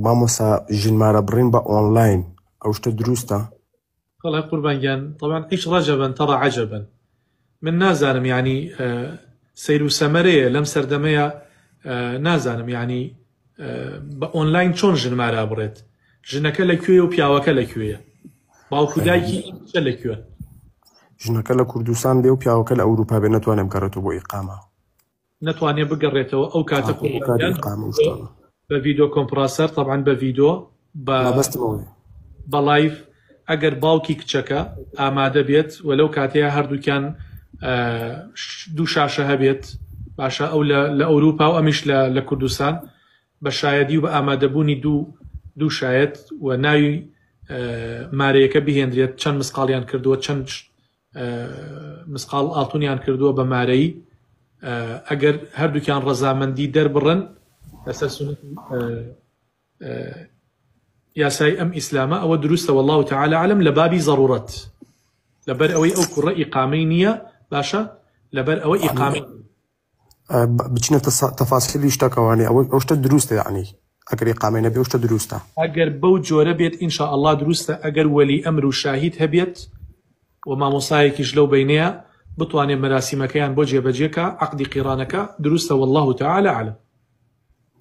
مامۆستا ژنمارە بڕین بە ئۆنلاین ئەو شتە دروستە؟ والله قوربانگیان طبعا ايش رجبا ترى عجبا من نازانم يعني سير وسەمەرەیە لەم سەردەمەیە نازانم يعني بە ئۆنلاین چۆن ژنمارە بڕێت ژنەکە لەکوێیە و پیاوەکە لەکوێیە باوکو دایکی چ لەکوێن ژنەکە لە کوردستان بێ و پیاوەکە لە ئەوروپا بێ نەتوانێ بگەڕێتەوە بۆ ئیقامە نەتوانێ بگەڕێتەوە ئەو کاتە بە ڤیدیۆ کۆمپراسەر طبعا بە ڤیدیۆ بە لایڤ ئەگەر باوکی کچەکە ئامادە بێت وەلەو کاتەیە هەردووکیان دوو شاشە هەبێت باشە ئەو لە ئەوروپا و ئەمیش لە کوردستان بە شایەدی و بە ئامادەبوونی دوو شایەت و ناوی مارەیەکە بهێنرێت چەند مسقاڵیان کردووە چەند مسقاڵ ئاڵتونیان کردووە بە مارەی ئەگەر هەردووکیان ڕەزامەندی دەربڕن لەسەر سونەتی یاسای ئەم ئیسلامە ئەوە دروستە والله تعالى عالم لە بابی ضرورەت لەبەر ئەوەی ئەو کوڕە ئیقامەی نییە باشە لەبەر ئەوە ئیقامەی بچینە تەفاسیلی شتەکەوانی ئەو شتە دروستە یعنی ئەگەر ئیقامەی نەبێ ئەو شتە دروستە ئەگەر بەو جۆرە بێت ئینشاء الله دروستە ئەگەر وەلی ئەمر و شاهید هەبێت و مامۆسایەکیش لەو بینەیە بتوانێت مەراسیمەکەیان بۆ جێبەجێکە عەقدی قیڕانەکە دروستە والله تعالى عالم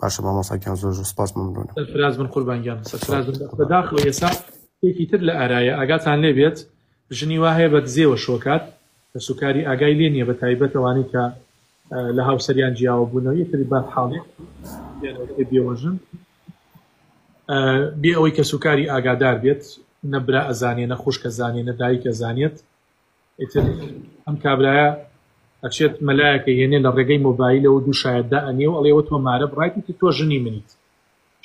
باشە مامۆستاکیان زۆر سپاس مەمنونە سەرفراز بن قوربانگیان سەرفراز بن بەداخەوە ئێستا شتێکی تر لە ئارایە ئاگاتان لێ بێت ژنی وا هەیە بە دزێوە شۆکات کە سوکاری ئاگای لێ نییە بە تایبەت ئەوانەی کە لە هاوسەریان جیاوە بوونەوە یەکتری بات حاڵێ بێوەژن بێ ئەوەی کە سوکاری ئاگادار بێت نەبرا ئەزانێ نە خوشکە زانێ نە دایک ئەزانێت ئیتر ئەم کابرایە ئەچێت مەلایەکە هێنێ لە ڕێگەی مۆبایلەوە دوو شایەتدا ئەنێ و ئەڵێوە تۆ مارە بڕایتی تۆ ژنی منیت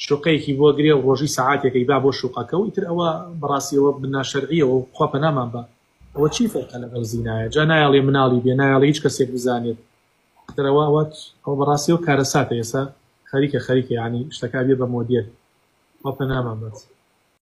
شوقەیەکی بۆ گرێ و ڕۆژی سەعاتێکەی با بۆ شوقەکە و ئیتر ئەوە بەڕاستیەوە بناشەرعیەوە و خوا پەنامان بە ئەوە چی فەرقە لەگەڵ زینایە جا نایەڵێ مناڵی بێ نایەڵێ هیچ کەسێک بزانێت ترەوە ئەوە بەڕاستیەوە کارەساتە ئێستا خەریکە یعنی شتەکە بێ بە مۆدیل خوا پەنامان بەس